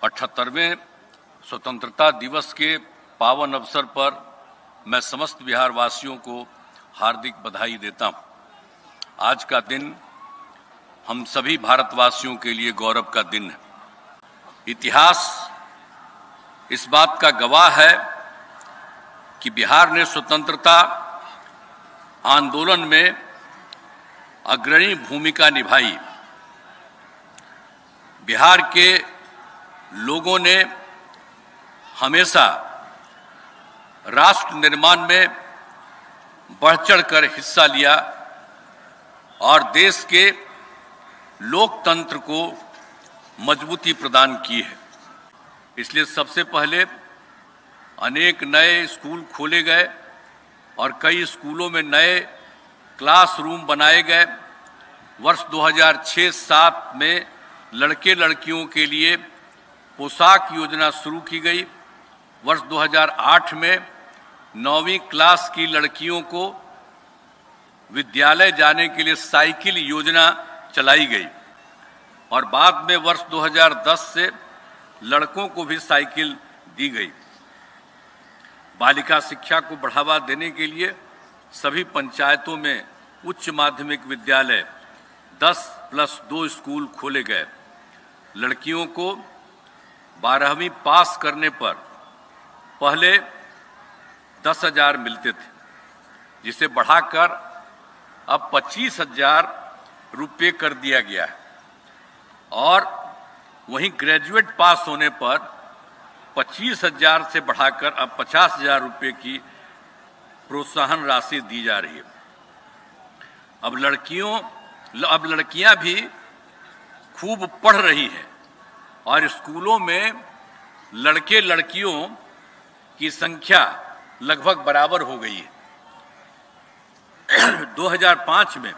78वें स्वतंत्रता दिवस के पावन अवसर पर मैं समस्त बिहार वासियों को हार्दिक बधाई देता हूं। आज का दिन हम सभी भारतवासियों के लिए गौरव का दिन है। इतिहास इस बात का गवाह है कि बिहार ने स्वतंत्रता आंदोलन में अग्रणी भूमिका निभाई। बिहार के लोगों ने हमेशा राष्ट्र निर्माण में बढ़ चढ़कर हिस्सा लिया और देश के लोकतंत्र को मजबूती प्रदान की है। इसलिए सबसे पहले अनेक नए स्कूल खोले गए और कई स्कूलों में नए क्लासरूम बनाए गए। वर्ष 2006-07 में लड़के लड़कियों के लिए पोशाक योजना शुरू की गई। वर्ष 2008 में 9वीं क्लास की लड़कियों को विद्यालय जाने के लिए साइकिल योजना चलाई गई और बाद में वर्ष 2010 से लड़कों को भी साइकिल दी गई। बालिका शिक्षा को बढ़ावा देने के लिए सभी पंचायतों में उच्च माध्यमिक विद्यालय 10+2 स्कूल खोले गए। लड़कियों को 12वीं पास करने पर पहले 10,000 मिलते थे, जिसे बढ़ाकर अब 25,000 रुपये कर दिया गया है और वहीं ग्रेजुएट पास होने पर 25,000 से बढ़ाकर अब 50,000 रुपये की प्रोत्साहन राशि दी जा रही है। अब लड़कियां भी खूब पढ़ रही हैं और स्कूलों में लड़के लड़कियों की संख्या लगभग बराबर हो गई है। 2005 में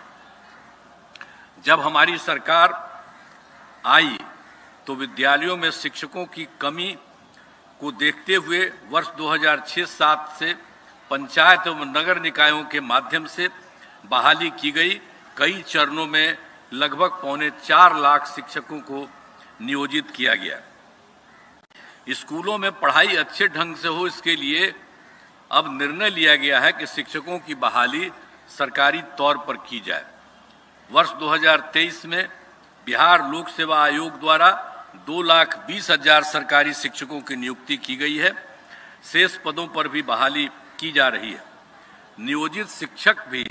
जब हमारी सरकार आई तो विद्यालयों में शिक्षकों की कमी को देखते हुए वर्ष 2006-07 से पंचायत एवं नगर निकायों के माध्यम से बहाली की गई। कई चरणों में लगभग 4.25 लाख शिक्षकों को नियोजित किया गया। स्कूलों में पढ़ाई अच्छे ढंग से हो, इसके लिए अब निर्णय लिया गया है कि शिक्षकों की बहाली सरकारी तौर पर की जाए। वर्ष 2023 में बिहार लोक सेवा आयोग द्वारा 2,20,000 सरकारी शिक्षकों की नियुक्ति की गई है। शेष पदों पर भी बहाली की जा रही है। नियोजित शिक्षक भी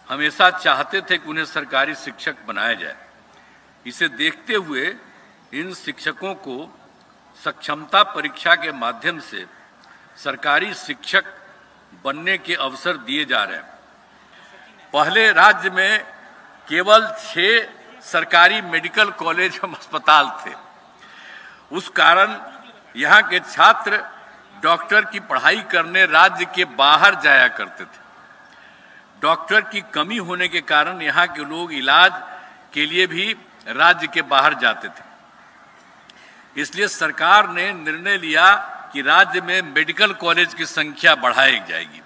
हमेशा चाहते थे कि उन्हें सरकारी शिक्षक बनाया जाए। इसे देखते हुए इन शिक्षकों को सक्षमता परीक्षा के माध्यम से सरकारी शिक्षक बनने के अवसर दिए जा रहे हैं। पहले राज्य में केवल 6 सरकारी मेडिकल कॉलेज एवं अस्पताल थे। उस कारण यहाँ के छात्र डॉक्टर की पढ़ाई करने राज्य के बाहर जाया करते थे। डॉक्टर की कमी होने के कारण यहाँ के लोग इलाज के लिए भी राज्य के बाहर जाते थे। इसलिए सरकार ने निर्णय लिया कि राज्य में मेडिकल कॉलेज की संख्या बढ़ाई जाएगी।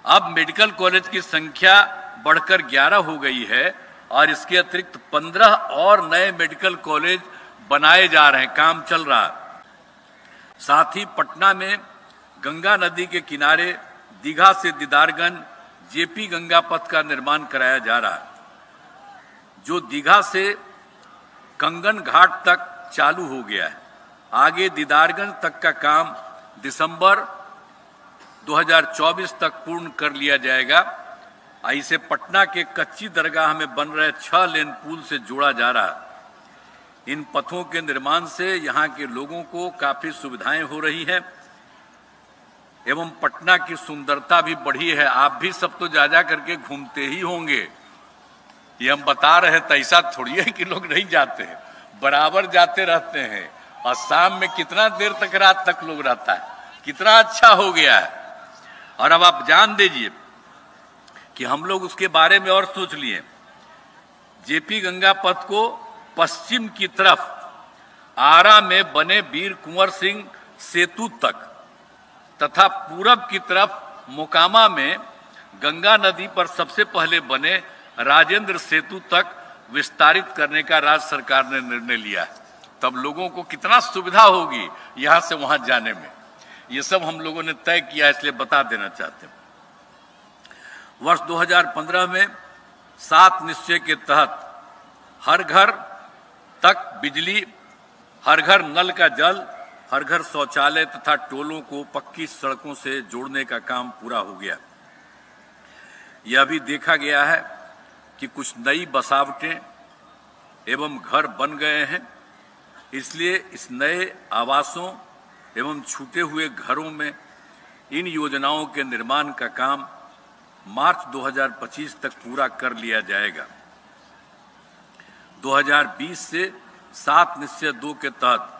अब मेडिकल कॉलेज की संख्या बढ़कर 11 हो गई है और इसके अतिरिक्त 15 और नए मेडिकल कॉलेज बनाए जा रहे हैं, काम चल रहा है। साथ ही पटना में गंगा नदी के किनारे दीघा से दीदारगंज जेपी गंगा पथ का निर्माण कराया जा रहा है, जो दीघा से कंगन घाट तक चालू हो गया है। आगे दीदारगंज तक का काम दिसंबर 2024 तक पूर्ण कर लिया जाएगा। इसे पटना के कच्ची दरगाह में बन रहे 6 लेन पुल से जोड़ा जा रहा है। इन पथों के निर्माण से यहाँ के लोगों को काफी सुविधाएं हो रही हैं एवं पटना की सुंदरता भी बढ़ी है। आप भी सब तो जा करके घूमते ही होंगे, ये हम बता रहे हैं। तो ऐसा थोड़ी है कि लोग नहीं जाते हैं, बराबर जाते रहते हैं। और शाम में कितना देर तक, रात तक लोग रहता है, कितना अच्छा हो गया है। और अब आप जान दीजिए कि हम लोग उसके बारे में और सोच लिए। जेपी गंगा पथ को पश्चिम की तरफ आरा में बने वीर कुंवर सिंह सेतु तक तथा पूरब की तरफ मोकामा में गंगा नदी पर सबसे पहले बने राजेंद्र सेतु तक विस्तारित करने का राज्य सरकार ने निर्णय लिया है। तब लोगों को कितना सुविधा होगी यहां से वहां जाने में। ये सब हम लोगों ने तय किया, इसलिए बता देना चाहते हैं। वर्ष 2015 में 7 निश्चय के तहत हर घर तक बिजली, हर घर नल का जल, हर घर शौचालय तथा टोलों को पक्की सड़कों से जोड़ने का काम पूरा हो गया। यह भी देखा गया है कि कुछ नई बसावटें एवं घर बन गए हैं, इसलिए इस नए आवासों एवं छूटे हुए घरों में इन योजनाओं के निर्माण का काम मार्च 2025 तक पूरा कर लिया जाएगा। 2020 से 7 निश्चय 2 के तहत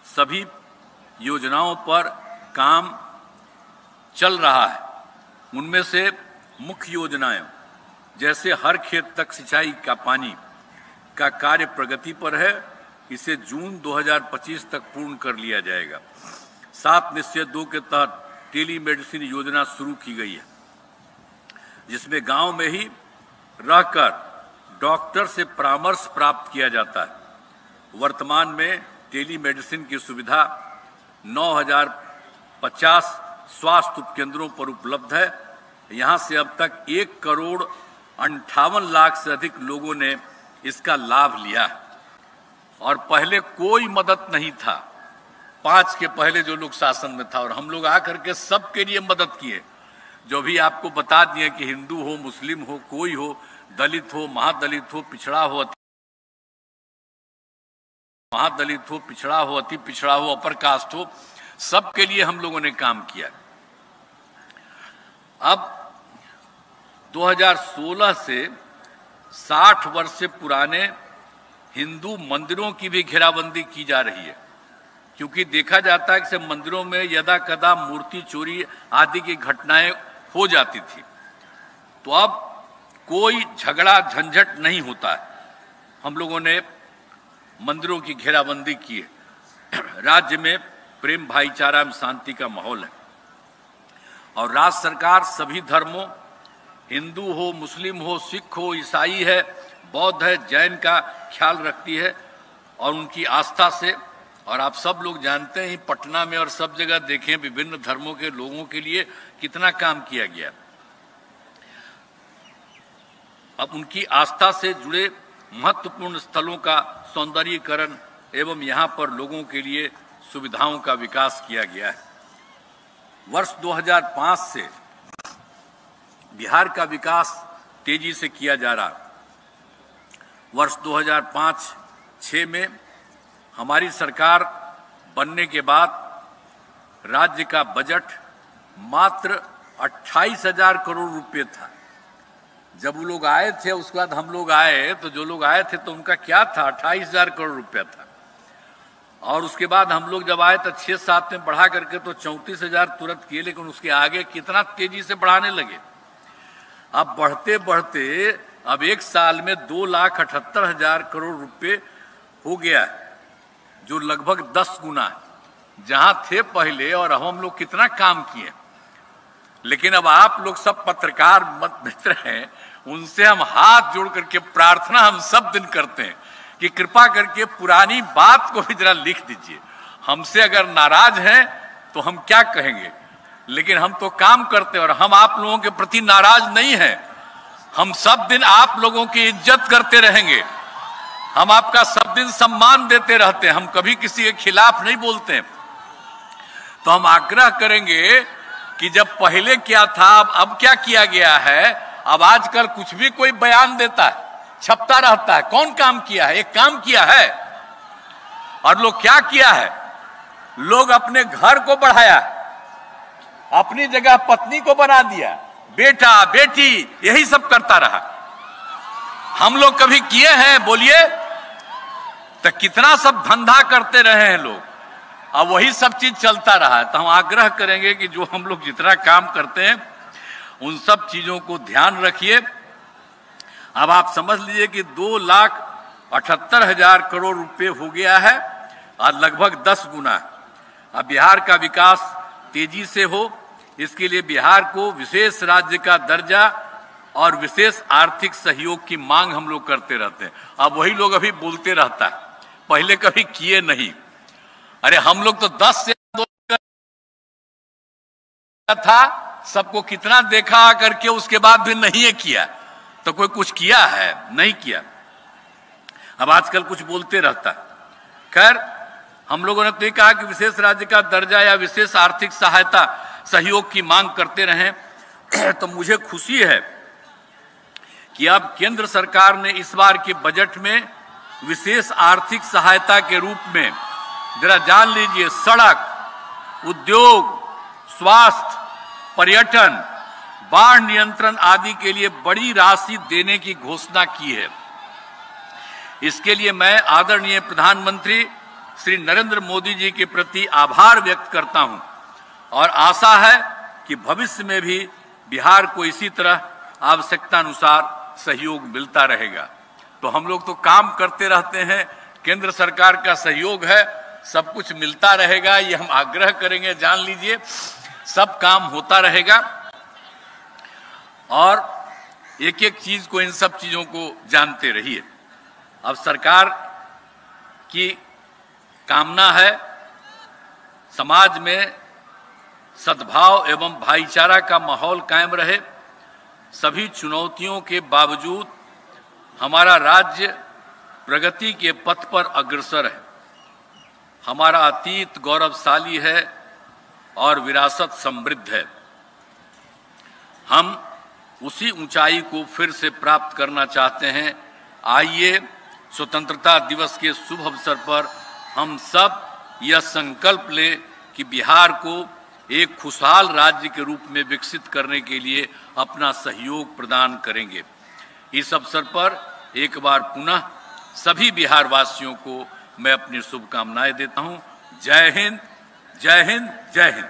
सभी योजनाओं पर काम चल रहा है। उनमें से मुख्य योजनाएं जैसे हर खेत तक सिंचाई का पानी का कार्य प्रगति पर है, इसे जून 2025 तक पूर्ण कर लिया जाएगा। 7 निश्चय 2 के तहत टेलीमेडिसिन योजना शुरू की गई है, जिसमें गांव में ही रहकर डॉक्टर से परामर्श प्राप्त किया जाता है। वर्तमान में टेलीमेडिसिन की सुविधा 9050 स्वास्थ्य उपकेंद्रों पर उपलब्ध है। यहां से अब तक 1,58,00,000 से अधिक लोगों ने इसका लाभ लिया है। और पहले कोई मदद नहीं था, 5 के पहले जो लोग शासन में था, और हम लोग आकर के सबके लिए मदद किए। जो भी आपको बता दिए कि हिंदू हो, मुस्लिम हो, कोई हो, दलित हो, महादलित हो, पिछड़ा हो, अति पिछड़ा हो, अपर कास्ट हो, सबके लिए हम लोगों ने काम किया। अब 2016 से 60 वर्ष से पुराने हिंदू मंदिरों की भी घेराबंदी की जा रही है, क्योंकि देखा जाता है कि मंदिरों में यदा कदा मूर्ति चोरी आदि की घटनाएं हो जाती थी। तो अब कोई झगड़ा झंझट नहीं होता है। हम लोगों ने मंदिरों की घेराबंदी की है। राज्य में प्रेम, भाईचारा एवं शांति का माहौल है और राज्य सरकार सभी धर्मों, हिंदू हो, मुस्लिम हो, सिख हो, ईसाई है, बौद्ध है, जैन का ख्याल रखती है और उनकी आस्था से। और आप सब लोग जानते हैं पटना में और सब जगह देखें विभिन्न धर्मों के लोगों के लिए कितना काम किया गया। अब उनकी आस्था से जुड़े महत्वपूर्ण स्थलों का सौंदर्यीकरण एवं यहां पर लोगों के लिए सुविधाओं का विकास किया गया है। वर्ष 2005 से बिहार का विकास तेजी से किया जा रहा। वर्ष 2005-06 में हमारी सरकार बनने के बाद राज्य का बजट मात्र 28,000 करोड़ रुपए था। जब वो लोग आए थे, उसके बाद हम लोग आए, तो जो लोग आए थे तो उनका क्या था, 28,000 करोड़ रुपया था। और उसके बाद हम लोग जब आए तो 6-7 में बढ़ा करके तो 34,000 तुरंत किए, लेकिन उसके आगे कितना तेजी से बढ़ाने लगे। अब बढ़ते बढ़ते अब एक साल में 2,78,000 करोड़ रुपए हो गया, जो लगभग 10 गुना है जहां थे पहले। और हम लोग कितना काम किए। लेकिन अब आप लोग सब पत्रकार मित्र हैं, उनसे हम हाथ जोड़ करके प्रार्थना हम सब दिन करते हैं कि कृपा करके पुरानी बात को भी जरा लिख दीजिए। हमसे अगर नाराज हैं तो हम क्या कहेंगे, लेकिन हम तो काम करते हैं और हम आप लोगों के प्रति नाराज नहीं हैं। हम सब दिन आप लोगों की इज्जत करते रहेंगे, हम आपका सब दिन सम्मान देते रहते हैं, हम कभी किसी के खिलाफ नहीं बोलते हैं। तो हम आग्रह करेंगे कि जब पहले क्या था, अब क्या किया गया है। अब आजकल कुछ भी कोई बयान देता है, छपता रहता है। कौन काम किया है? एक काम किया है। और लोग क्या किया है, लोग अपने घर को बढ़ाया, अपनी जगह पत्नी को बना दिया, बेटा बेटी यही सब करता रहा। हम लोग कभी किए हैं? बोलिए। तो कितना सब धंधा करते रहे हैं लोग, अब वही सब चीज चलता रहा है। तो हम आग्रह करेंगे कि जो हम लोग जितना काम करते हैं उन सब चीजों को ध्यान रखिए। अब आप समझ लीजिए कि 2,78,000 करोड़ रुपए हो गया है और लगभग 10 गुना। अब बिहार का विकास तेजी से हो, इसके लिए बिहार को विशेष राज्य का दर्जा और विशेष आर्थिक सहयोग की मांग हम लोग करते रहते हैं। अब वही लोग अभी बोलते रहता है, पहले कभी किए नहीं। अरे हम लोग तो 10 से 2 था, सबको कितना देखा करके उसके बाद भी नहीं किया, तो कोई कुछ किया है? नहीं किया। अब आजकल कुछ बोलते रहता है। खैर, हम लोगों ने तो ये कहा कि विशेष राज्य का दर्जा या विशेष आर्थिक सहायता सहयोग की मांग करते रहें। तो मुझे खुशी है कि अब केंद्र सरकार ने इस बार के बजट में विशेष आर्थिक सहायता के रूप में, जरा जान लीजिए, सड़क, उद्योग, स्वास्थ्य, पर्यटन, बाढ़ नियंत्रण आदि के लिए बड़ी राशि देने की घोषणा की है। इसके लिए मैं आदरणीय प्रधानमंत्री श्री नरेंद्र मोदी जी के प्रति आभार व्यक्त करता हूं और आशा है कि भविष्य में भी बिहार को इसी तरह आवश्यकता अनुसार सहयोग मिलता रहेगा। तो हम लोग तो काम करते रहते हैं, केंद्र सरकार का सहयोग है, सब कुछ मिलता रहेगा, ये हम आग्रह करेंगे। जान लीजिए, सब काम होता रहेगा और एक एक चीज को, इन सब चीजों को जानते रहिए। अब सरकार की कामना है समाज में सद्भाव एवं भाईचारा का माहौल कायम रहे। सभी चुनौतियों के बावजूद हमारा राज्य प्रगति के पथ पर अग्रसर है। हमारा अतीत गौरवशाली है और विरासत समृद्ध है। हम उसी ऊंचाई को फिर से प्राप्त करना चाहते हैं। आइए, स्वतंत्रता दिवस के शुभ अवसर पर हम सब यह संकल्प लें कि बिहार को एक खुशहाल राज्य के रूप में विकसित करने के लिए अपना सहयोग प्रदान करेंगे। इस अवसर पर एक बार पुनः सभी बिहार वासियों को मैं अपनी शुभकामनाएं देता हूं। जय हिंद, जय हिंद, जय हिंद।